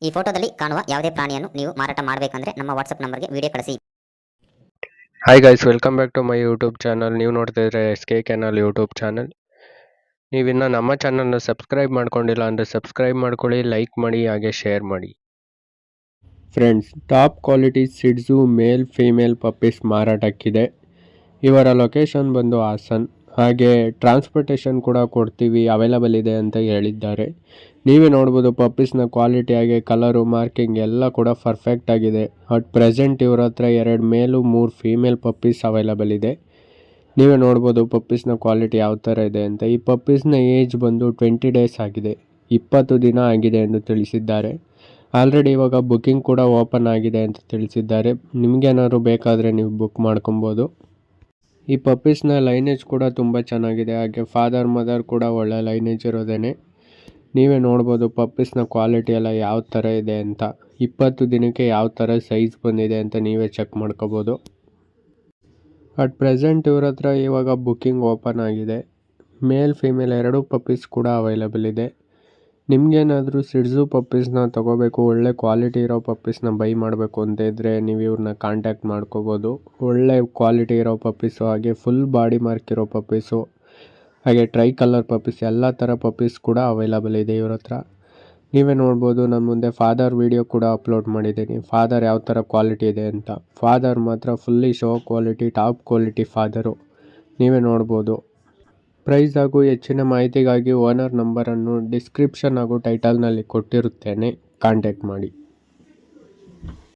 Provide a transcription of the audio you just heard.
ಈ ಫೋಟೋದಲ್ಲಿ ಕಾಣುವ ಯಾವುದೇ ಪ್ರಾಣಿಯನ್ನು ನೀವು ಮಾರಾಟ ಮಾಡಬೇಕಂದ್ರೆ ನಮ್ಮ ವಾಟ್ಸಪ್ ನಂಬರ್ಗೆ ವಿಡಿಯೋ ಕಳಿಸಿ. Hi guys, welcome back to my YouTube channel. ನೀವು ನೋಡ್ತಾ ಇದ್ರೆ SK ಕೆನಲ್ ಯೂಟ್ಯೂಬ್ ಚಾನಲ್. ನೀವಿನ್ನು ನಮ್ಮ ಚಾನಲ್ನ ಸಬ್ಸ್ಕ್ರೈಬ್ ಮಾಡ್ಕೊಂಡಿಲ್ಲ ಅಂದರೆ ಸಬ್ಸ್ಕ್ರೈಬ್ ಮಾಡ್ಕೊಳ್ಳಿ, ಲೈಕ್ ಮಾಡಿ, ಹಾಗೆ ಶೇರ್ ಮಾಡಿ. ಫ್ರೆಂಡ್ಸ್, ಟಾಪ್ ಕ್ವಾಲಿಟಿ ಸಿಡ್ಸು ಮೇಲ್ ಫೀಮೇಲ್ ಪಪ್ಪೀಸ್ ಮಾರಾಟಕ್ಕಿದೆ. ಇವರ ಲೊಕೇಶನ್ ಬಂದು ಹಾಸನ್. ಹಾಗೆ ಟ್ರಾನ್ಸ್ಪೋರ್ಟೇಷನ್ ಕೂಡ ಕೊಡ್ತೀವಿ, ಅವೈಲಬಲ್ ಇದೆ ಅಂತ ಹೇಳಿದ್ದಾರೆ. ನೀವೇ ನೋಡ್ಬೋದು ಪಪ್ಪೀಸ್ನ ಕ್ವಾಲಿಟಿ, ಹಾಗೆ ಕಲರು, ಮಾರ್ಕಿಂಗ್ ಎಲ್ಲ ಕೂಡ ಪರ್ಫೆಕ್ಟ್ ಆಗಿದೆ. ಅಟ್ ಪ್ರೆಸೆಂಟ್ ಇವ್ರ ಹತ್ರ 2 ಮೇಲು 3 ಫೀಮೇಲ್ ಪಪ್ಪೀಸ್ ಅವೈಲಬಲ್ ಇದೆ. ನೀವೇ ನೋಡ್ಬೋದು ಪಪ್ಪೀಸ್ನ ಕ್ವಾಲಿಟಿ ಯಾವ ಥರ ಇದೆ ಅಂತ. ಈ ಪಪ್ಪೀಸ್ನ ಏಜ್ ಬಂದು 20 ಡೇಸ್ ಆಗಿದೆ, 20 ದಿನ ಆಗಿದೆ ಎಂದು ತಿಳಿಸಿದ್ದಾರೆ. ಆಲ್ರೆಡಿ ಇವಾಗ ಬುಕ್ಕಿಂಗ್ ಕೂಡ ಓಪನ್ ಆಗಿದೆ ಅಂತ ತಿಳಿಸಿದ್ದಾರೆ. ನಿಮಗೇನಾದ್ರು ಬೇಕಾದರೆ ನೀವು ಬುಕ್ ಮಾಡ್ಕೊಬೋದು. ಈ ಪಪ್ಪೀಸ್ನ ಲೈನೇಜ್ ಕೂಡ ತುಂಬ ಚೆನ್ನಾಗಿದೆ, ಹಾಗೆ ಫಾದರ್ ಮದರ್ ಕೂಡ ಒಳ್ಳೆ ಲೈನೇಜ್ ಇರೋದೇನೆ. ನೀವೇ ನೋಡ್ಬೋದು ಪಪ್ಪೀಸ್ನ ಕ್ವಾಲಿಟಿ ಎಲ್ಲ ಯಾವ ಥರ ಇದೆ ಅಂತ. 20 ದಿನಕ್ಕೆ ಯಾವ ಥರ ಸೈಜ್ ಬಂದಿದೆ ಅಂತ ನೀವೇ ಚೆಕ್ ಮಾಡ್ಕೋಬೋದು. ಅಟ್ ಪ್ರೆಸೆಂಟ್ ಇವ್ರ ಹತ್ರ ಇವಾಗ ಬುಕ್ಕಿಂಗ್ ಓಪನ್ ಆಗಿದೆ. ಮೇಲ್ ಫೀಮೇಲ್ 2 ಪಪ್ಪೀಸ್ ಕೂಡ ಅವೈಲಬಲ್ ಇದೆ. ನಿಮಗೇನಾದರೂ ಸಿಡ್ಸು ಪಪ್ಪೀಸ್ನ ತೊಗೋಬೇಕು, ಒಳ್ಳೆ ಕ್ವಾಲಿಟಿ ಇರೋ ಪಪ್ಪೀಸ್ನ ಬೈ ಮಾಡಬೇಕು ಅಂತ ಇದ್ದರೆ ನೀವು ಇವ್ರನ್ನ ಕಾಂಟ್ಯಾಕ್ಟ್ ಮಾಡ್ಕೋಬೋದು. ಒಳ್ಳೆ ಕ್ವಾಲಿಟಿ ಇರೋ ಪಪ್ಪೀಸು, ಹಾಗೆ ಫುಲ್ ಬಾಡಿ ಮಾರ್ಕ್ ಇರೋ ಪಪ್ಪೀಸು, ಹಾಗೆ ಟ್ರೈ ಕಲರ್ ಪಪ್ಪೀಸ್, ಎಲ್ಲ ಥರ ಪಪ್ಪೀಸ್ ಕೂಡ ಅವೈಲಬಲ್ ಇದೆ ಇವ್ರ ಹತ್ರ. ನೀವೇ ನೋಡ್ಬೋದು, ನನ್ನ ಮುಂದೆ ಫಾದರ್ ವಿಡಿಯೋ ಕೂಡ ಅಪ್ಲೋಡ್ ಮಾಡಿದ್ದೀನಿ. ಫಾದರ್ ಯಾವ ಥರ ಕ್ವಾಲಿಟಿ ಇದೆ ಅಂತ. ಫಾದರ್ ಮಾತ್ರ fully show quality, top quality father. ನೀವೇ ನೋಡ್ಬೋದು. ಪ್ರೈಸ್ ಹಾಗೂ ಹೆಚ್ಚಿನ ಮಾಹಿತಿಗಾಗಿ ಓನರ್ ನಂಬರನ್ನು ಡಿಸ್ಕ್ರಿಪ್ಷನ್ ಹಾಗೂ ಟೈಟಲ್ನಲ್ಲಿ ಕೊಟ್ಟಿರುತ್ತೇನೆ, ಕಾಂಟ್ಯಾಕ್ಟ್ ಮಾಡಿ.